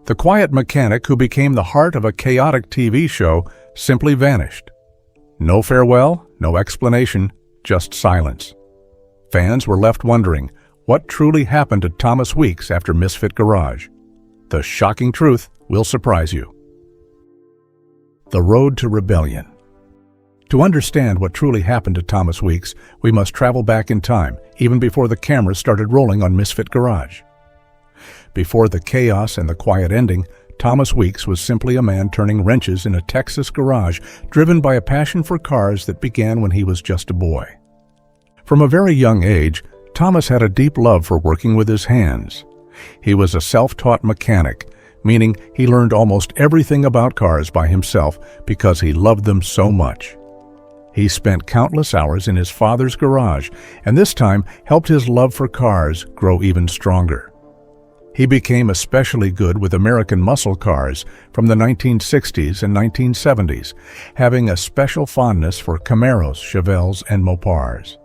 The quiet mechanic who became the heart of a chaotic TV show simply vanished. No farewell, no explanation, just silence. Fans were left wondering what truly happened to Thomas Weeks after Misfit Garage. The shocking truth will surprise you. The road to rebellion. To understand what truly happened to Thomas Weeks, we must travel back in time, even before the cameras started rolling on Misfit Garage. Before the chaos and the quiet ending, Thomas Weeks was simply a man turning wrenches in a Texas garage, driven by a passion for cars that began when he was just a boy. From a very young age, Thomas had a deep love for working with his hands. He was a self-taught mechanic, meaning he learned almost everything about cars by himself because he loved them so much. He spent countless hours in his father's garage, and this time helped his love for cars grow even stronger. He became especially good with American muscle cars from the 1960s and 1970s, having a special fondness for Camaros, Chevelles, and Mopars.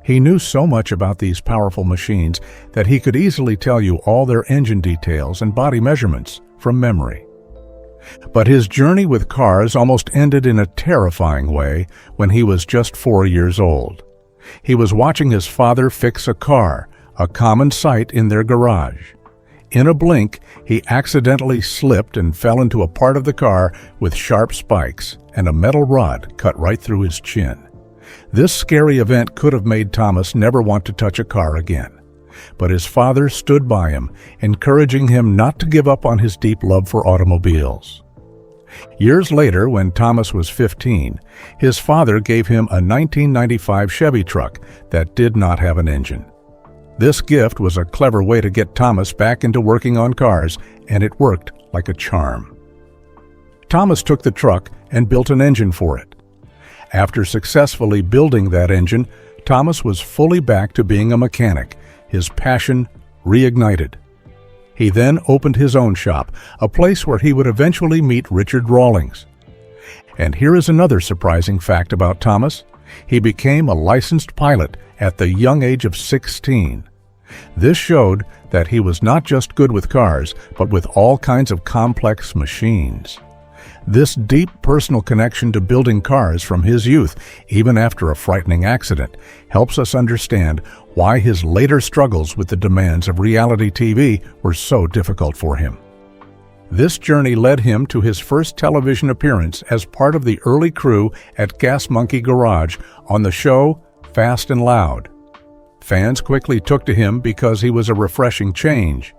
He knew so much about these powerful machines that he could easily tell you all their engine details and body measurements from memory. But his journey with cars almost ended in a terrifying way when he was just 4 years old. He was watching his father fix a car, a common sight in their garage. In a blink, he accidentally slipped and fell into a part of the car with sharp spikes, and a metal rod cut right through his chin. This scary event could have made Thomas never want to touch a car again. But his father stood by him, encouraging him not to give up on his deep love for automobiles. Years later, when Thomas was 15, his father gave him a 1995 Chevy truck that did not have an engine. This gift was a clever way to get Thomas back into working on cars, and it worked like a charm. Thomas took the truck and built an engine for it. After successfully building that engine, Thomas was fully back to being a mechanic, his passion reignited. He then opened his own shop, a place where he would eventually meet Richard Rawlings. And here is another surprising fact about Thomas. He became a licensed pilot at the young age of 16. This showed that he was not just good with cars, but with all kinds of complex machines. This deep personal connection to building cars from his youth, even after a frightening accident, helps us understand why his later struggles with the demands of reality TV were so difficult for him. This journey led him to his first television appearance as part of the early crew at Gas Monkey Garage on the show Fast and Loud. Fans quickly took to him because he was a refreshing change.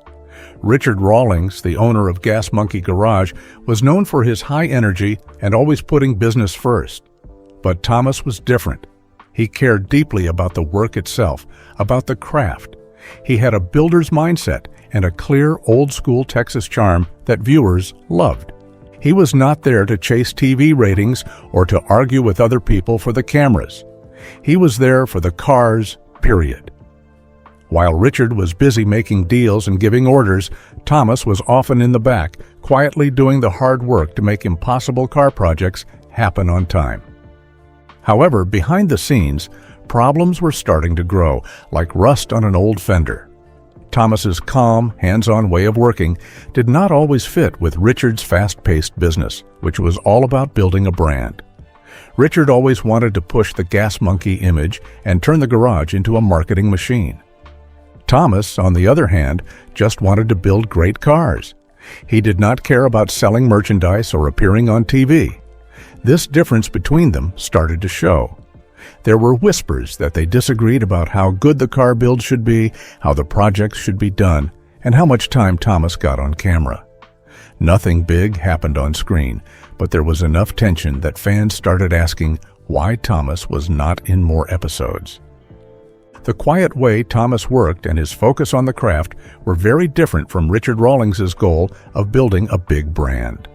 Richard Rawlings, the owner of Gas Monkey Garage, was known for his high energy and always putting business first. But Thomas was different. He cared deeply about the work itself, about the craft. He had a builder's mindset and a clear, old-school Texas charm that viewers loved. He was not there to chase TV ratings or to argue with other people for the cameras. He was there for the cars, period. While Richard was busy making deals and giving orders, Thomas was often in the back, quietly doing the hard work to make impossible car projects happen on time. However, behind the scenes, problems were starting to grow, like rust on an old fender. Thomas's calm, hands-on way of working did not always fit with Richard's fast-paced business, which was all about building a brand. Richard always wanted to push the Gas Monkey image and turn the garage into a marketing machine. Thomas, on the other hand, just wanted to build great cars. He did not care about selling merchandise or appearing on TV. This difference between them started to show. There were whispers that they disagreed about how good the car build should be, how the projects should be done, and how much time Thomas got on camera. Nothing big happened on screen, but there was enough tension that fans started asking why Thomas was not in more episodes. The quiet way Thomas worked and his focus on the craft were very different from Richard Rawlings's goal of building a big brand.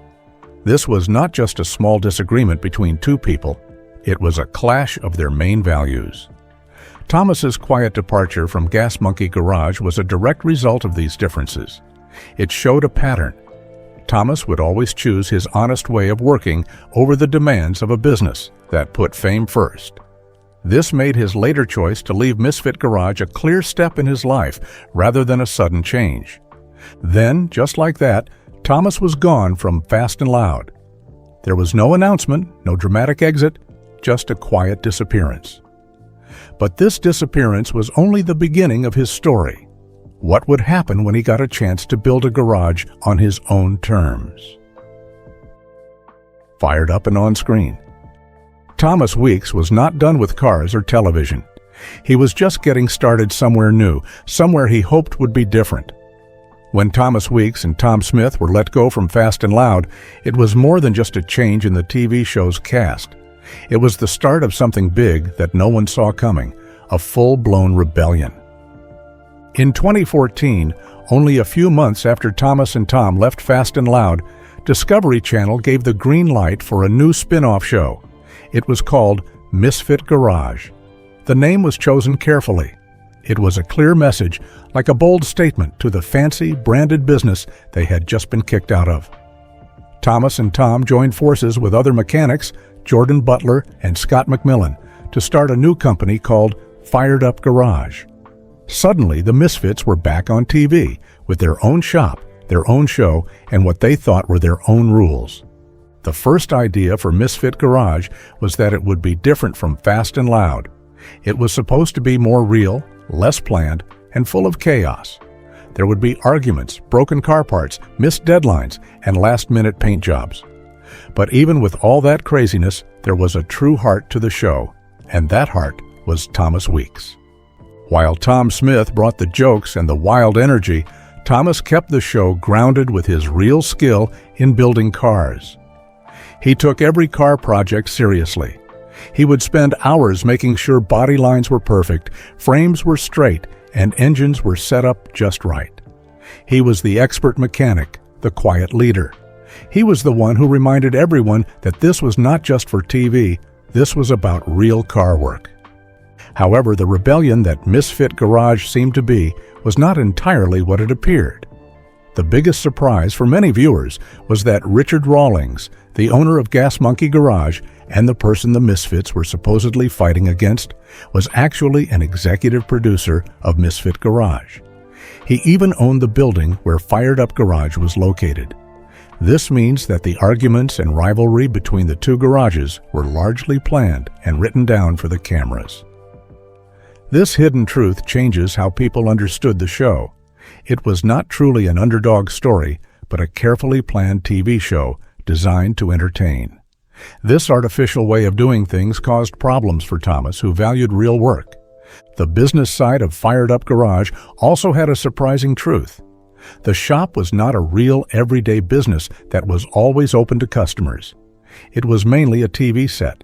This was not just a small disagreement between two people, it was a clash of their main values. Thomas's quiet departure from Gas Monkey Garage was a direct result of these differences. It showed a pattern. Thomas would always choose his honest way of working over the demands of a business that put fame first. This made his later choice to leave Misfit Garage a clear step in his life rather than a sudden change. Then, just like that, Thomas was gone from Fast and Loud. There was no announcement, no dramatic exit, just a quiet disappearance. But this disappearance was only the beginning of his story. What would happen when he got a chance to build a garage on his own terms? Fired Up and On Screen. Thomas Weeks was not done with cars or television. He was just getting started somewhere new, somewhere he hoped would be different. When Thomas Weeks and Tom Smith were let go from Fast and Loud, it was more than just a change in the TV show's cast. It was the start of something big that no one saw coming, a full-blown rebellion. In 2014, only a few months after Thomas and Tom left Fast and Loud, Discovery Channel gave the green light for a new spin-off show. It was called Misfit Garage. The name was chosen carefully. It was a clear message, like a bold statement to the fancy, branded business they had just been kicked out of. Thomas and Tom joined forces with other mechanics, Jordan Butler and Scott McMillan, to start a new company called Fired Up Garage. Suddenly, the Misfits were back on TV, with their own shop, their own show, and what they thought were their own rules. The first idea for Misfit Garage was that it would be different from Fast and Loud. It was supposed to be more real, less planned, and full of chaos. There would be arguments, broken car parts, missed deadlines, and last-minute paint jobs. But even with all that craziness, there was a true heart to the show, and that heart was Thomas Weeks. While Tom Smith brought the jokes and the wild energy, Thomas kept the show grounded with his real skill in building cars. He took every car project seriously. He would spend hours making sure body lines were perfect, frames were straight, and engines were set up just right. He was the expert mechanic, the quiet leader. He was the one who reminded everyone that this was not just for TV, this was about real car work. However, the rebellion that Misfit Garage seemed to be was not entirely what it appeared. The biggest surprise for many viewers was that Richard Rawlings, the owner of Gas Monkey Garage and the person the Misfits were supposedly fighting against, was actually an executive producer of Misfit Garage. He even owned the building where Fired Up Garage was located. This means that the arguments and rivalry between the two garages were largely planned and written down for the cameras. This hidden truth changes how people understood the show. It was not truly an underdog story, but a carefully planned TV show designed to entertain. This artificial way of doing things caused problems for Thomas, who valued real work. The business side of Fired Up Garage also had a surprising truth. The shop was not a real everyday business that was always open to customers. It was mainly a TV set.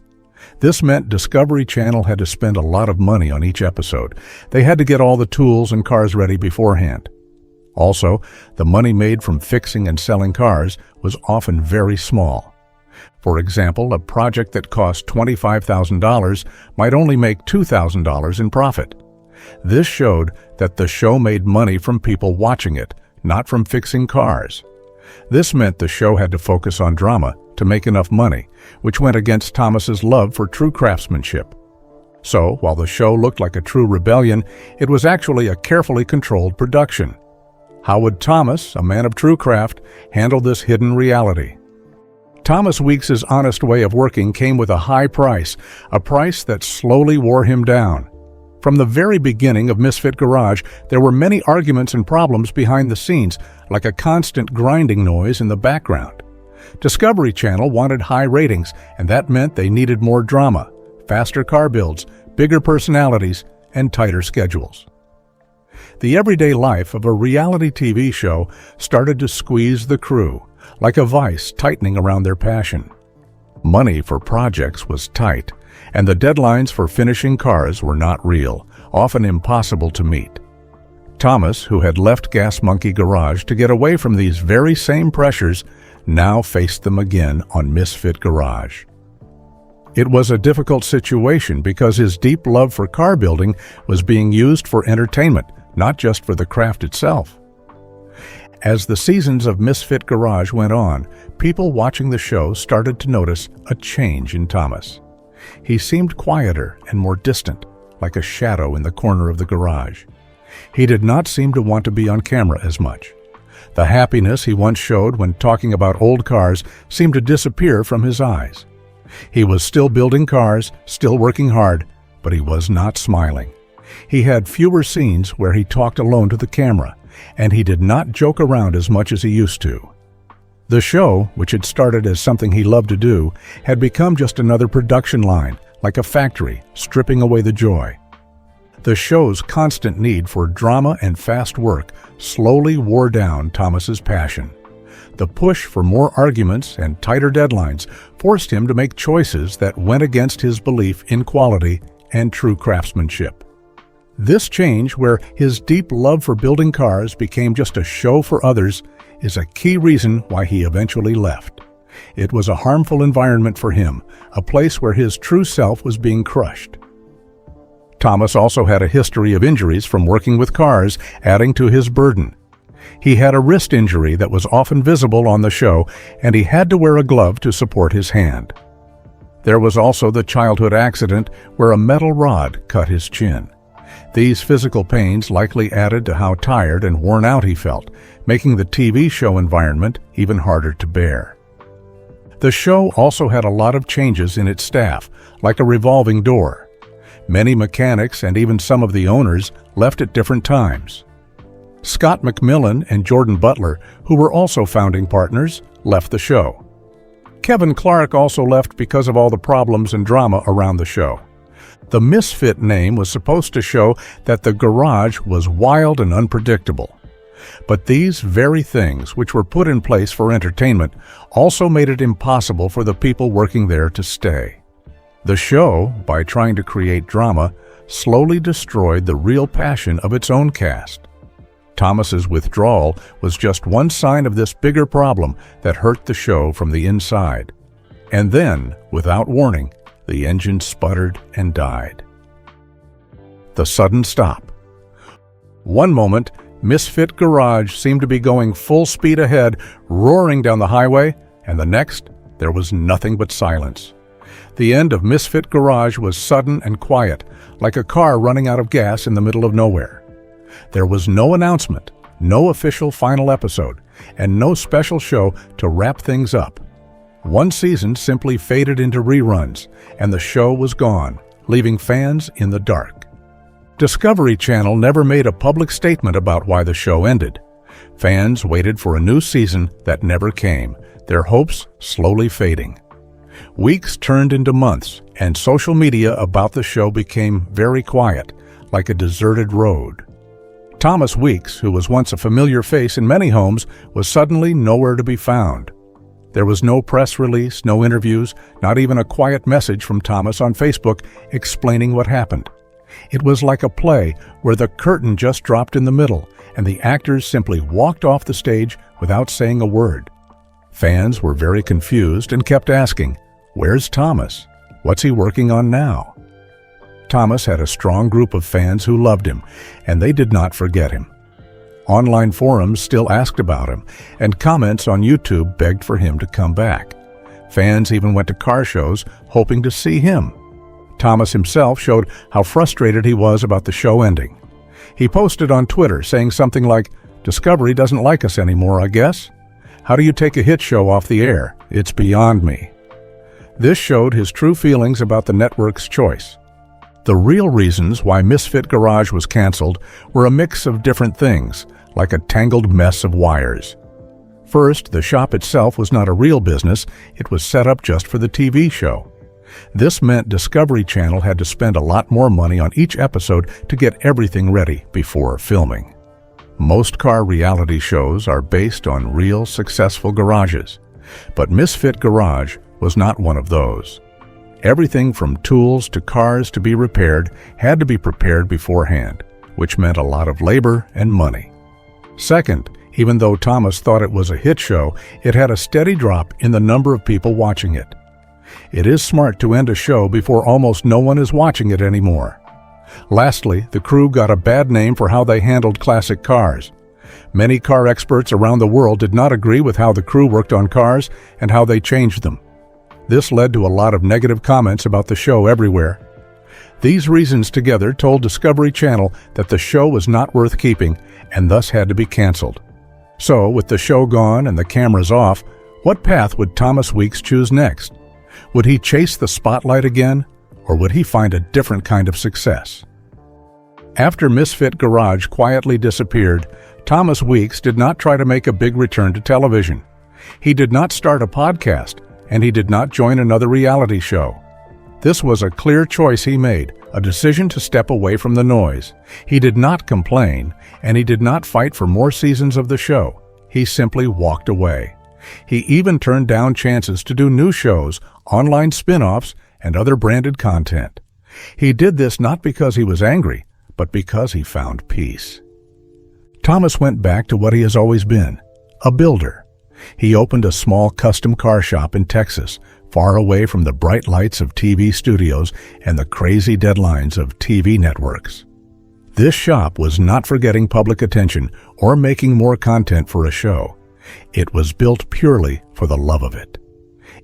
This meant Discovery Channel had to spend a lot of money on each episode. They had to get all the tools and cars ready beforehand. Also, the money made from fixing and selling cars was often very small. For example, a project that cost $25,000 might only make $2,000 in profit. This showed that the show made money from people watching it, not from fixing cars. This meant the show had to focus on drama to make enough money, which went against Thomas's love for true craftsmanship. So, while the show looked like a true rebellion, it was actually a carefully controlled production. How would Thomas, a man of true craft, handle this hidden reality? Thomas Weeks' honest way of working came with a high price, a price that slowly wore him down. From the very beginning of Misfit Garage, there were many arguments and problems behind the scenes, like a constant grinding noise in the background. Discovery Channel wanted high ratings, and that meant they needed more drama, faster car builds, bigger personalities, and tighter schedules. The everyday life of a reality TV show started to squeeze the crew, like a vice tightening around their passion. Money for projects was tight, and the deadlines for finishing cars were not real, often impossible to meet. Thomas, who had left Gas Monkey Garage to get away from these very same pressures, now faced them again on Misfit Garage. It was a difficult situation because his deep love for car building was being used for entertainment, not just for the craft itself. As the seasons of Misfit Garage went on, people watching the show started to notice a change in Thomas. He seemed quieter and more distant, like a shadow in the corner of the garage. He did not seem to want to be on camera as much. The happiness he once showed when talking about old cars seemed to disappear from his eyes. He was still building cars, still working hard, but he was not smiling. He had fewer scenes where he talked alone to the camera, and he did not joke around as much as he used to. The show, which had started as something he loved to do, had become just another production line, like a factory, stripping away the joy. The show's constant need for drama and fast work slowly wore down Thomas's passion. The push for more arguments and tighter deadlines forced him to make choices that went against his belief in quality and true craftsmanship. This change, where his deep love for building cars became just a show for others, is a key reason why he eventually left. It was a harmful environment for him, a place where his true self was being crushed. Thomas also had a history of injuries from working with cars, adding to his burden. He had a wrist injury that was often visible on the show, and he had to wear a glove to support his hand. There was also the childhood accident where a metal rod cut his chin. These physical pains likely added to how tired and worn out he felt, making the TV show environment even harder to bear. The show also had a lot of changes in its staff, like a revolving door. Many mechanics and even some of the owners left at different times. Scott McMillan and Jordan Butler, who were also founding partners, left the show. Kevin Clark also left because of all the problems and drama around the show. The Misfit name was supposed to show that the garage was wild and unpredictable. But these very things, which were put in place for entertainment, also made it impossible for the people working there to stay. The show, by trying to create drama, slowly destroyed the real passion of its own cast. Thomas's withdrawal was just one sign of this bigger problem that hurt the show from the inside. And then, without warning, the engine sputtered and died. The sudden stop. One moment, Misfit Garage seemed to be going full speed ahead, roaring down the highway, and the next, there was nothing but silence. The end of Misfit Garage was sudden and quiet, like a car running out of gas in the middle of nowhere. There was no announcement, no official final episode, and no special show to wrap things up. One season simply faded into reruns, and the show was gone, leaving fans in the dark. Discovery Channel never made a public statement about why the show ended. Fans waited for a new season that never came, their hopes slowly fading. Weeks turned into months, and social media about the show became very quiet, like a deserted road. Thomas Weeks, who was once a familiar face in many homes, was suddenly nowhere to be found. There was no press release, no interviews, not even a quiet message from Thomas on Facebook explaining what happened. It was like a play where the curtain just dropped in the middle, and the actors simply walked off the stage without saying a word. Fans were very confused and kept asking, "Where's Thomas? What's he working on now?" Thomas had a strong group of fans who loved him, and they did not forget him. Online forums still asked about him, and comments on YouTube begged for him to come back. Fans even went to car shows hoping to see him. Thomas himself showed how frustrated he was about the show ending. He posted on Twitter saying something like, "Discovery doesn't like us anymore, I guess? How do you take a hit show off the air? It's beyond me." This showed his true feelings about the network's choice. The real reasons why Misfit Garage was canceled were a mix of different things, like a tangled mess of wires. First, the shop itself was not a real business, it was set up just for the TV show. This meant Discovery Channel had to spend a lot more money on each episode to get everything ready before filming. Most car reality shows are based on real, successful garages, but Misfit Garage was not one of those. Everything from tools to cars to be repaired had to be prepared beforehand, which meant a lot of labor and money. Second, even though Thomas thought it was a hit show, it had a steady drop in the number of people watching it. It is smart to end a show before almost no one is watching it anymore. Lastly, the crew got a bad name for how they handled classic cars. Many car experts around the world did not agree with how the crew worked on cars and how they changed them. This led to a lot of negative comments about the show everywhere. These reasons together told Discovery Channel that the show was not worth keeping and thus had to be canceled. So, with the show gone and the cameras off, what path would Thomas Weeks choose next? Would he chase the spotlight again, or would he find a different kind of success? After Misfit Garage quietly disappeared, Thomas Weeks did not try to make a big return to television. He did not start a podcast, and he did not join another reality show. This was a clear choice he made, a decision to step away from the noise. He did not complain, and he did not fight for more seasons of the show. He simply walked away. He even turned down chances to do new shows, online spin-offs, and other branded content. He did this not because he was angry, but because he found peace. Thomas went back to what he has always been, a builder. He opened a small custom car shop in Texas, far away from the bright lights of TV studios and the crazy deadlines of TV networks. This shop was not for getting public attention or making more content for a show. It was built purely for the love of it.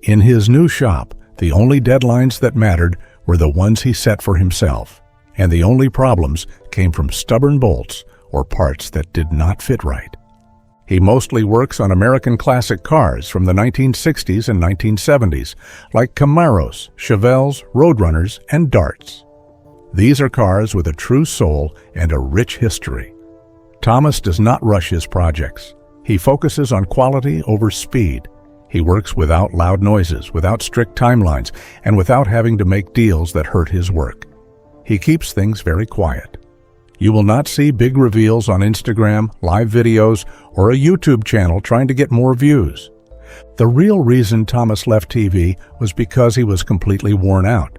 In his new shop, the only deadlines that mattered were the ones he set for himself, and the only problems came from stubborn bolts or parts that did not fit right. He mostly works on American classic cars from the 1960s and 1970s, like Camaros, Chevelles, Roadrunners, and Darts. These are cars with a true soul and a rich history. Thomas does not rush his projects. He focuses on quality over speed. He works without loud noises, without strict timelines, and without having to make deals that hurt his work. He keeps things very quiet. You will not see big reveals on Instagram, live videos, or a YouTube channel trying to get more views. The real reason Thomas left TV was because he was completely worn out.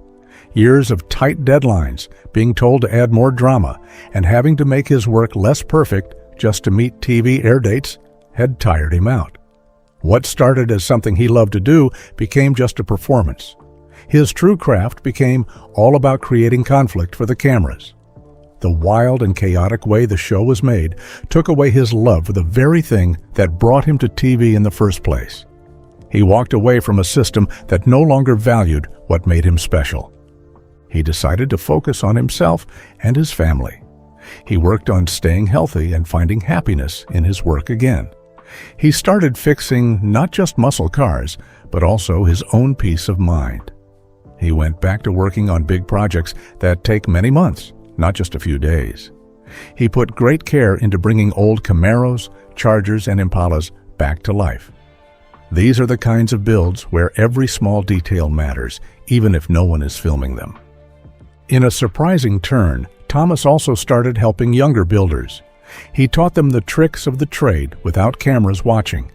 Years of tight deadlines, being told to add more drama, and having to make his work less perfect just to meet TV air dates had tired him out. What started as something he loved to do became just a performance. His true craft became all about creating conflict for the cameras. The wild and chaotic way the show was made took away his love for the very thing that brought him to TV in the first place. He walked away from a system that no longer valued what made him special. He decided to focus on himself and his family. He worked on staying healthy and finding happiness in his work again. He started fixing not just muscle cars, but also his own peace of mind. He went back to working on big projects that take many months, not just a few days. He put great care into bringing old Camaros, Chargers, and Impalas back to life. These are the kinds of builds where every small detail matters, even if no one is filming them. In a surprising turn, Thomas also started helping younger builders. He taught them the tricks of the trade without cameras watching.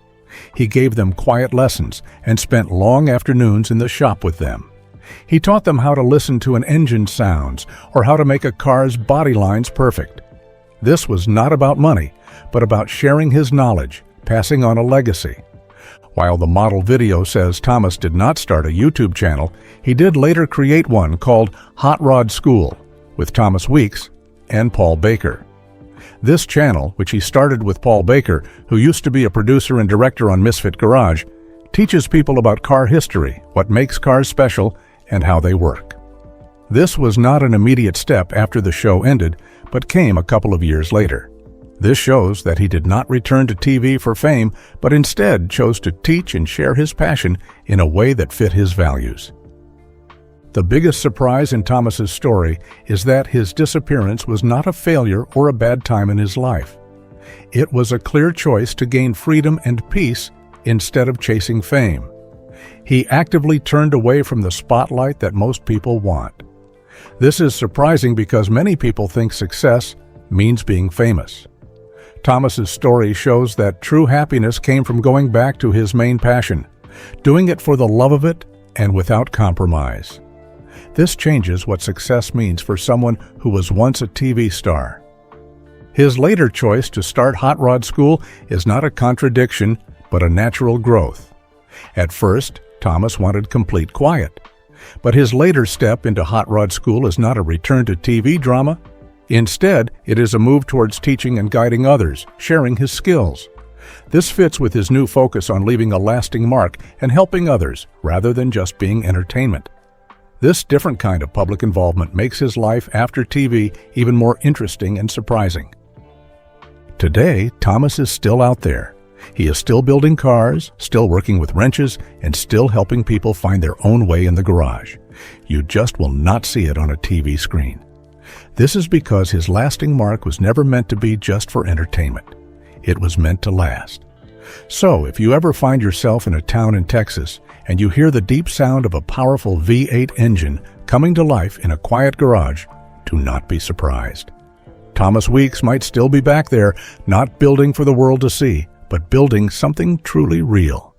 He gave them quiet lessons and spent long afternoons in the shop with them. He taught them how to listen to an engine's sounds or how to make a car's body lines perfect. This was not about money, but about sharing his knowledge, passing on a legacy. While the model video says Thomas did not start a YouTube channel, he did later create one called Hot Rod School with Thomas Weeks and Paul Baker. This channel, which he started with Paul Baker, who used to be a producer and director on Misfit Garage, teaches people about car history, what makes cars special, and how they work. This was not an immediate step after the show ended, but came a couple of years later. This shows that he did not return to TV for fame, but instead chose to teach and share his passion in a way that fit his values. The biggest surprise in Thomas's story is that his disappearance was not a failure or a bad time in his life. It was a clear choice to gain freedom and peace instead of chasing fame. He actively turned away from the spotlight that most people want. This is surprising because many people think success means being famous. Thomas's story shows that true happiness came from going back to his main passion, doing it for the love of it and without compromise. This changes what success means for someone who was once a TV star. His later choice to start Hot Rod School is not a contradiction, but a natural growth. At first, Thomas wanted complete quiet. But his later step into Hot Rod School is not a return to TV drama. Instead, it is a move towards teaching and guiding others, sharing his skills. This fits with his new focus on leaving a lasting mark and helping others, rather than just being entertainment. This different kind of public involvement makes his life after TV even more interesting and surprising. Today, Thomas is still out there, He is still building cars, still working with wrenches, and still helping people find their own way in the garage. You just will not see it on a TV screen. This is because his lasting mark was never meant to be just for entertainment. It was meant to last. So, if you ever find yourself in a town in Texas and you hear the deep sound of a powerful V8 engine coming to life in a quiet garage, do not be surprised. Thomas Weeks might still be back there, not building for the world to see, but building something truly real.